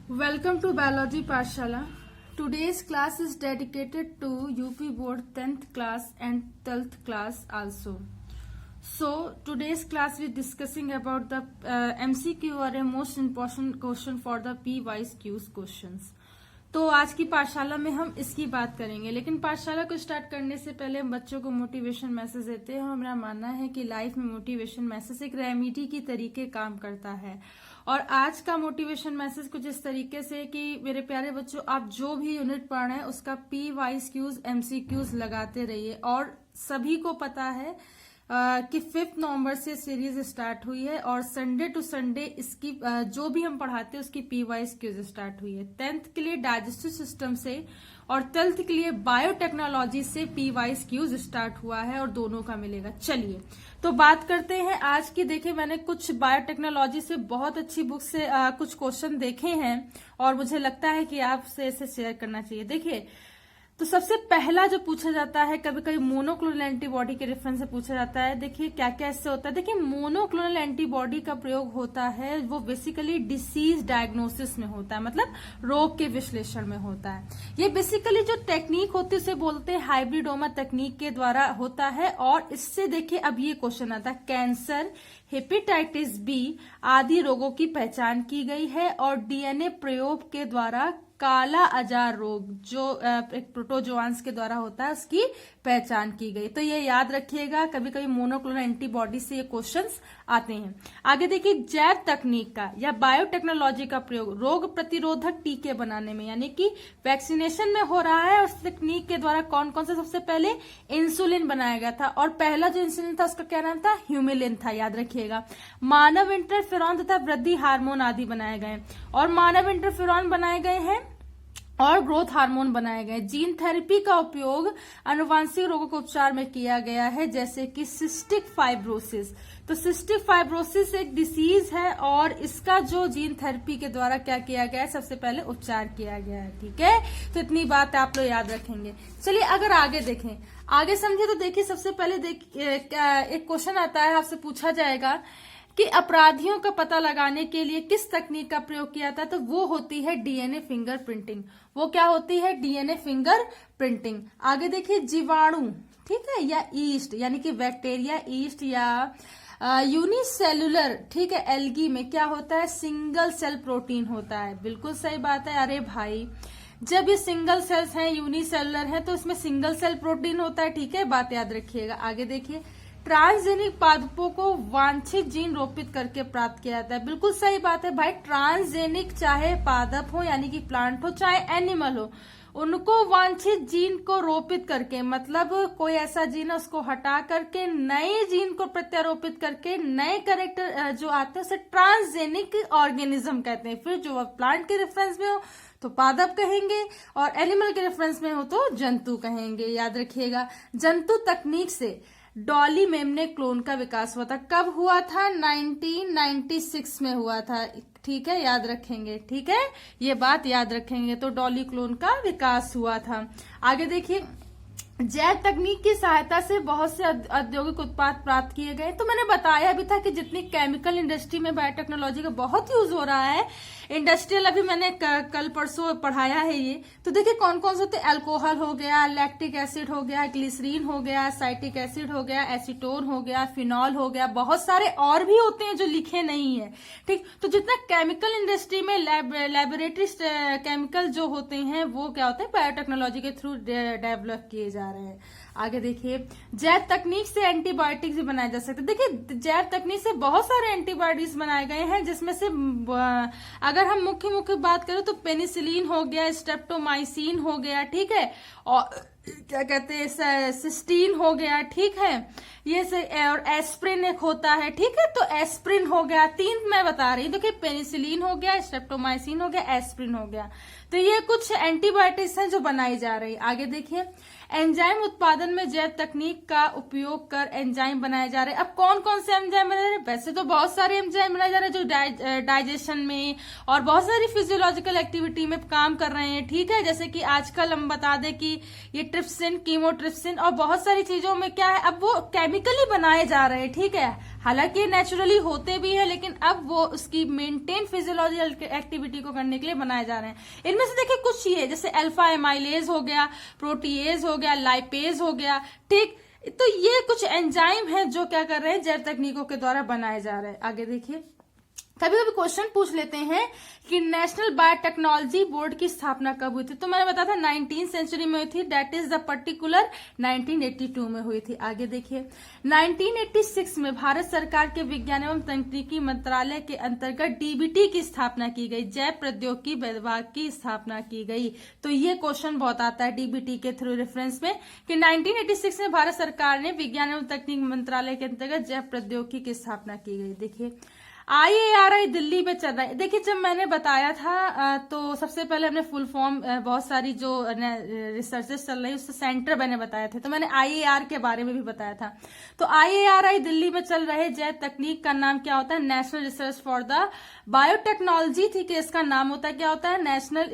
Welcome to Biology Pathshala. Today's class is dedicated to UP Board 10th class and 12th class also. So today's class we discussing about the MCQ or a most important question for the P-wise Qs questions. तो आज की पाठशाला में हम इसकी बात करेंगे, लेकिन पाठशाला को स्टार्ट करने से पहले हम बच्चों को मोटिवेशन मैसेज देते हैं। हमारा मानना है कि लाइफ में मोटिवेशन मैसेज एक रेमेडी की तरीके काम करता है। और आज का मोटिवेशन मैसेज कुछ इस तरीके से कि मेरे प्यारे बच्चों, आप जो भी यूनिट पढ़ रहे हैं उसका पी वाइज क्यूज MCQs लगाते रहिए। और सभी को पता है कि 5 नवंबर से सीरीज स्टार्ट हुई है और संडे टू संडे इसकी जो भी हम पढ़ाते हैं उसकी पी वाइज क्यूज स्टार्ट हुई है। 10th के लिए डाइजेस्टिव सिस्टम से और 12th के लिए बायोटेक्नोलॉजी से पी वाइज क्यूज स्टार्ट हुआ है और दोनों का मिलेगा। चलिए तो बात करते हैं आज की। देखिए, मैंने कुछ बायोटेक्नोलॉजी से बहुत अच्छी बुक से कुछ क्वेश्चन देखे हैं और मुझे लगता है कि आपसे इसे शेयर करना चाहिए। देखिए, तो सबसे पहला जो पूछा जाता है, कभी कभी मोनोक्लोनल एंटीबॉडी के रेफरेंस से पूछा जाता है। देखिए क्या क्या इससे होता है। देखिए, मोनोक्लोनल एंटीबॉडी का प्रयोग होता है वो बेसिकली डिसीज डायग्नोसिस में होता है, मतलब रोग के विश्लेषण में होता है। ये बेसिकली जो टेक्निक होती है उसे बोलते हैं हाइब्रिडोमा तकनीक के द्वारा होता है। और इससे देखिए अब ये क्वेश्चन आता है, कैंसर, हेपेटाइटिस बी आदि रोगों की पहचान की गई है और डीएनए प्रयोग के द्वारा काला अजार रोग जो एक प्रोटोजोआंस के द्वारा होता है उसकी पहचान की गई। तो ये याद रखिएगा, कभी कभी मोनोक्लोनल एंटीबॉडी से ये क्वेश्चंस आते हैं। आगे देखिए, जैव तकनीक का या बायोटेक्नोलॉजी का प्रयोग रोग प्रतिरोधक टीके बनाने में, यानी कि वैक्सीनेशन में हो रहा है। और उस तकनीक के द्वारा कौन कौन सा, सबसे पहले इंसुलिन बनाया गया था और पहला जो इंसुलिन था उसका क्या नाम था, ह्यूमिलिन था, याद रखिएगा। मानव इंटरफेरॉन तथा वृद्धि हार्मोन आदि बनाए गए और मानव इंटरफेरॉन बनाए गए हैं और ग्रोथ हार्मोन बनाए गए। जीन थेरेपी का उपयोग आनुवंशिक रोगों के उपचार में किया गया है, जैसे कि सिस्टिक फाइब्रोसिस। तो सिस्टिक फाइब्रोसिस एक डिसीज है और इसका जो जीन थेरेपी के द्वारा क्या किया गया है, सबसे पहले उपचार किया गया है। ठीक है, तो इतनी बात आप लोग याद रखेंगे। चलिए अगर आगे देखें, आगे समझे तो देखिए, सबसे पहले एक क्वेश्चन आता है, आपसे पूछा जाएगा कि अपराधियों का पता लगाने के लिए किस तकनीक का प्रयोग किया था। तो वो होती है डीएनए फिंगर प्रिंटिंग। वो क्या होती है, डीएनए फिंगर प्रिंटिंग। आगे देखिए, जीवाणु, ठीक है, या ईस्ट यानी कि बैक्टीरिया, ईस्ट या यूनिसेलुलर, ठीक है, एल्गी में क्या होता है, सिंगल सेल प्रोटीन होता है। बिल्कुल सही बात है। अरे भाई, जब ये सिंगल सेल्स हैं, यूनिसेलुलर हैं, तो इसमें सिंगल सेल प्रोटीन होता है। ठीक है, बात याद रखिएगा। आगे देखिए, ट्रांसजेनिक पादपों को वांछित जीन रोपित करके प्राप्त किया जाता है। बिल्कुल सही बात है भाई। ट्रांसजेनिक चाहे पादप हो यानी कि प्लांट हो, चाहे एनिमल हो, उनको वांछित जीन को रोपित करके, मतलब कोई ऐसा जीन है उसको हटा करके नए जीन को प्रत्यारोपित करके नए कैरेक्टर जो आते हैं उसे ट्रांसजेनिक ऑर्गेनिज्म कहते हैं। फिर जो प्लांट के रेफरेंस में हो तो पादप कहेंगे और एनिमल के रेफरेंस में हो तो जंतु कहेंगे। याद रखिएगा, जंतु तकनीक से डॉली मेमने क्लोन का विकास हुआ था। कब हुआ था, 1996 में हुआ था। ठीक है, याद रखेंगे। ठीक है, ये बात याद रखेंगे। तो डॉली क्लोन का विकास हुआ था। आगे देखिए, जैव तकनीक की सहायता से बहुत से औद्योगिक उत्पाद प्राप्त किए गए। तो मैंने बताया भी था कि जितनी केमिकल इंडस्ट्री में बायोटेक्नोलॉजी का बहुत यूज हो रहा है, इंडस्ट्रियल, अभी मैंने कल परसों पढ़ाया है ये। तो देखिए कौन कौन से होते हैं, अल्कोहल हो गया, लैक्टिक एसिड हो गया, ग्लिसरीन हो गया, साइटिक एसिड हो गया, एसीटोन हो गया, फिनॉल हो गया, बहुत सारे और भी होते हैं जो लिखे नहीं है। ठीक, तो जितना केमिकल इंडस्ट्री में लेबोरेटरी केमिकल जो होते हैं वो क्या होते हैं, बायोटेक्नोलॉजी के थ्रू डेवलप किए जा रहे हैं। आगे देखिए, जैव तकनीक से एंटीबायोटिक्स भी बनाए जा सकते हैं। देखिए, जैव तकनीक से बहुत सारे एंटीबायोटिक्स बनाए गए हैं, जिसमें से अगर हम मुख्य बात करें तो पेनिसिलिन हो गया, स्ट्रेप्टोमाइसिन हो गया, ठीक है, और क्या कहते हैं, सिस्टीन हो गया, ठीक है, ये से, और एस्प्रिन एक होता है। ठीक है, तो एस्प्रिन हो गया, 3 मैं बता रही हूँ। देखिए, पेनिसिलिन हो गया, स्ट्रेप्टोमाइसिन हो गया, एस्प्रिन हो गया। तो ये कुछ एंटीबायोटिक्स हैं जो बनाई जा रही है। आगे देखिए, एंजाइम उत्पादन में जैव तकनीक का उपयोग कर एंजाइम बनाए जा रहे हैं। अब कौन कौन से एंजाइम बनाए जा रहे हैं, वैसे तो बहुत सारे एंजाइम बनाए जा रहे हैं जो डाइजेशन में और बहुत सारी फिजियोलॉजिकल एक्टिविटी में काम कर रहे हैं। ठीक है, जैसे कि आजकल हम बता दें कि ये ट्रिप्सिन, कीमोट्रिप्सिन और बहुत सारी चीजों में क्या है, अब वो केमिकली बनाए जा रहे हैं, ठीक है। हालांकि ये नेचुरली होते भी है, लेकिन अब वो उसकी मेंटेन फिजियोलॉजिकल एक्टिविटी को करने के लिए बनाए जा रहे हैं। इनमें से देखिए कुछ ये जैसे अल्फा एमाइलेज हो गया, प्रोटीएज हो गया, लाइपेज हो गया, ठीक। तो ये कुछ एंजाइम है जो क्या कर रहे हैं, जैव तकनीकों के द्वारा बनाए जा रहे हैं। आगे देखिए, कभी कभी क्वेश्चन पूछ लेते हैं कि नेशनल बायोटेक्नोलॉजी बोर्ड की स्थापना कब हुई थी। तो मैंने बताया था 19th सेंचुरी में हुई थी, दैट इज द पर्टिकुलर 1982 में हुई थी। आगे देखिए, 1986 में भारत सरकार के विज्ञान एवं तकनीकी मंत्रालय के अंतर्गत डीबीटी की स्थापना की गई, जैव प्रौद्योगिकी विभाग की स्थापना की गई। तो ये क्वेश्चन बहुत आता है डीबीटी के थ्रू रेफरेंस में कि 1986 में भारत सरकार ने विज्ञान एवं तकनीक मंत्रालय के अंतर्गत जैव प्रौद्योगिकी की स्थापना की गई। देखिए, IARI दिल्ली में चल रहा है। देखिए, जब मैंने बताया था तो सबसे पहले हमने फुल फॉर्म बहुत सारी जो रिसर्चेस चल रही है उससे सेंटर मैंने बताया थे, तो मैंने IAR के बारे में भी बताया था। तो IARI दिल्ली में चल रहे जैव तकनीक का नाम क्या होता है, national research for the biotechnology थी कि इसका नाम होता है, क्या होता है, national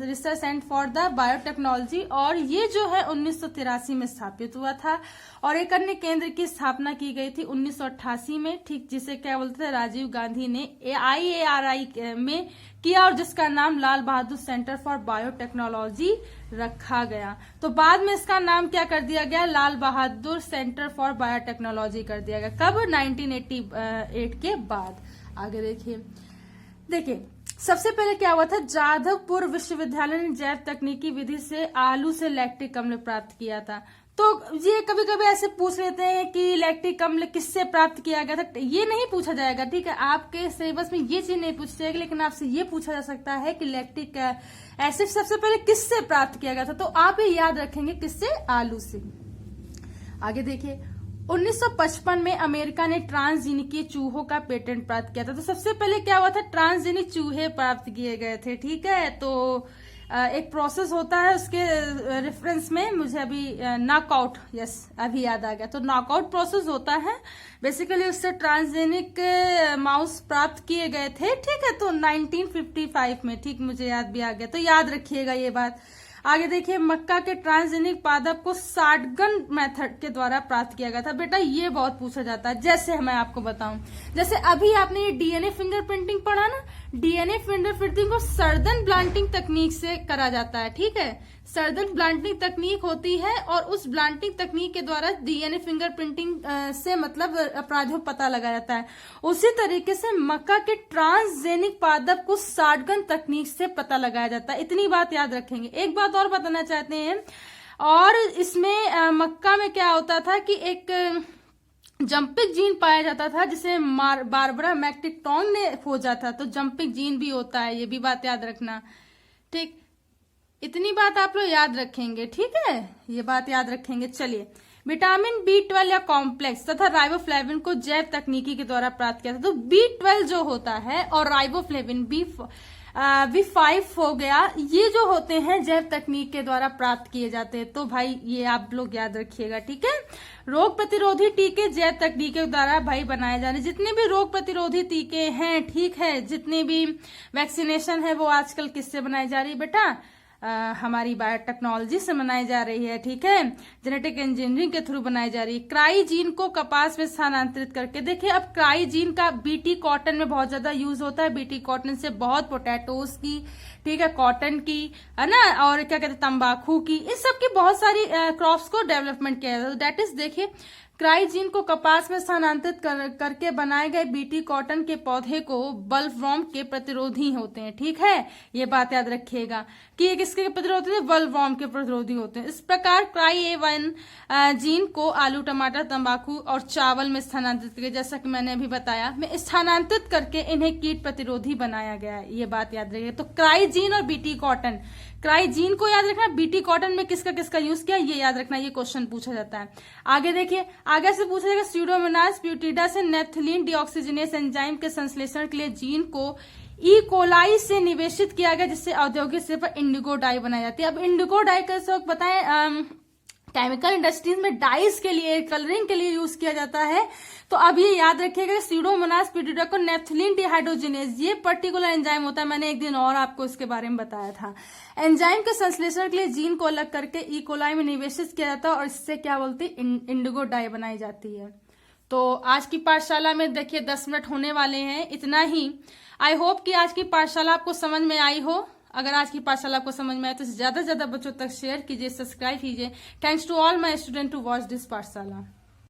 research centre for the biotechnology. और ये जो है 1983 में स्थापित हुआ था। और एक अन्य केंद्र की स्थापना की गई थी 1988 में, ठीक, जिसे क्या बोलते थे, राजीव गांधी ने IARI में किया और जिसका नाम Lal Bahadur centre for biotechnology रखा गया। तो बाद में इसका नाम क्या कर दिया गया, Lal Bahadur centre for biotechnology कर दिया गया। कब, 1988 के बाद। आगे देखिए, सबसे पहले क्या हुआ था, जाधवपुर विश्वविद्यालय ने जैव तकनीकी विधि से आलू से लैक्टिक अम्ल प्राप्त किया था। तो ये कभी कभी ऐसे पूछ लेते हैं कि लैक्टिक अम्ल किससे प्राप्त किया गया था, ये नहीं पूछा जाएगा, ठीक है। आपके सिलेबस में ये चीज नहीं पूछी जाएगी, लेकिन आपसे ये पूछा जा सकता है कि लैक्टिक एसिड सबसे पहले किससे प्राप्त किया गया था। तो आप ये याद रखेंगे, किससे, आलू से। आगे देखिए, 1955 में अमेरिका ने ट्रांसजेनिक चूहों का पेटेंट प्राप्त किया था। तो सबसे पहले क्या हुआ था, ट्रांसजेनिक चूहे प्राप्त किए गए थे, ठीक है। तो एक प्रोसेस होता है, उसके रेफरेंस में मुझे अभी नॉकआउट, यस अभी याद आ गया। तो नॉकआउट प्रोसेस होता है, बेसिकली उससे ट्रांसजेनिक माउस प्राप्त किए गए थे, ठीक है। तो 1955 में, ठीक, मुझे याद भी आ गया, तो याद रखिएगा ये बात। आगे देखिए, मक्का के ट्रांसजेनिक पादप को शॉटगन मेथड के द्वारा प्राप्त किया गया था। बेटा ये बहुत पूछा जाता है, जैसे मैं आपको बताऊं, जैसे अभी आपने ये डीएनए फिंगरप्रिंटिंग पढ़ा ना, डीएनए फिंगरप्रिंटिंग को सर्दन ब्लांटिंग तकनीक से करा जाता है, ठीक है। सर्दन ब्लांटिंग तकनीक होती है और उस ब्लांटिंग तकनीक के द्वारा डीएनए फिंगरप्रिंटिंग से मतलब अपराधियों को पता लगाया जाता है। उसी तरीके से मक्का के ट्रांसजेनिक पादप को शॉटगन तकनीक से पता लगाया जाता है। इतनी बात याद रखेंगे। एक बात और बताना चाहते हैं, और इसमें मक्का में क्या होता था कि एक जंपिंग जीन पाया जाता था जिसे बारबरा मैक्टिकटॉन ने खोजा था। तो जंपिंग जीन भी होता है, ये भी बात याद रखना, ठीक। इतनी बात आप लोग याद रखेंगे, ठीक है, ये बात याद रखेंगे। चलिए, विटामिन B12 या कॉम्प्लेक्स तथा राइबोफ्लेविन को जैव तकनीकी के द्वारा प्राप्त किया था। तो B12 जो होता है और राइबोफ्लेविन B5 हो गया, ये जो होते हैं जैव तकनीक के द्वारा प्राप्त किए जाते हैं। तो भाई ये आप लोग याद रखिएगा, ठीक है। रोग प्रतिरोधी टीके जैव तकनीक के द्वारा भाई बनाए जा रहे, जितने भी रोग प्रतिरोधी टीके हैं, ठीक है, जितनी भी वैक्सीनेशन है वो आजकल किससे बनाई जा रही है बेटा, हमारी बायोटेक्नोलॉजी से बनाई जा रही है, ठीक है। जेनेटिक इंजीनियरिंग के थ्रू बनाई जा रही है। क्राइजीन को कपास में स्थानांतरित करके, देखिए अब क्राइजीन का बीटी कॉटन में बहुत ज्यादा यूज होता है। बीटी कॉटन से बहुत पोटैटोज की, ठीक है, कॉटन की, है ना, और क्या कहते हैं, तंबाकू की, इस सब की बहुत सारी क्रॉप्स को डेवलपमेंट किया जाता है। दैट इज, देखिए, क्राइजीन को कपास में स्थानांतरित करके बनाए गए बीटी कॉटन के पौधे को बल्बवॉर्म के प्रतिरोधी होते हैं, ठीक है। ये बात याद रखिएगा कि ये किसके प्रतिरोधी है, बल्बवॉर्म के प्रतिरोधी होते हैं। इस प्रकार क्राई-A1 जीन को आलू, टमाटर, तंबाकू और चावल में स्थानांतरित करके, जैसा कि मैंने अभी बताया, में स्थानांतरित करके इन्हें कीट प्रतिरोधी बनाया गया है। ये बात याद रखिएगा। तो क्राइजीन और बीटी कॉटन, क्राइजीन को याद रखना, बीटी कॉटन में किसका किसका यूज किया ये याद रखना, ये क्वेश्चन पूछा जाता है। आगे देखिए, आगे से पूछा जाएगा, स्यूडोमोनास प्यूटिडा से नेफ्थलीन डीऑक्सीजनेस एंजाइम के संश्लेषण के लिए जीन को ई कोलाई से निवेशित किया गया, जिससे औद्योगिक स्तर पर इंडिगो डाई बनाई जाती है। अब इंडिगो डाई कैसे बताएं, केमिकल इंडस्ट्रीज में डाइस के लिए, कलरिंग के लिए यूज किया जाता है। तो अब ये याद रखिएगा, सीडोमोनास पिट्यूटा नेफ्थलीन डिहाइड्रोजिनेज ये पर्टिकुलर एंजाइम होता है। मैंने एक दिन और आपको इसके बारे में बताया था। एंजाइम के संश्लेषण के लिए जीन को अलग करके ई कोलाई में निवेशित किया जाता है और इससे क्या बोलती है, इंडिगो डाई बनाई जाती है। तो आज की पाठशाला में देखिए 10 मिनट होने वाले हैं, इतना ही। आई होप कि आज की पाठशाला आपको समझ में आई हो। अगर आज की पाठशाला आपको समझ में आए तो ज्यादा से ज्यादा बच्चों तक शेयर कीजिए, सब्सक्राइब कीजिए। Thanks to all my student to watch this पाठशाला।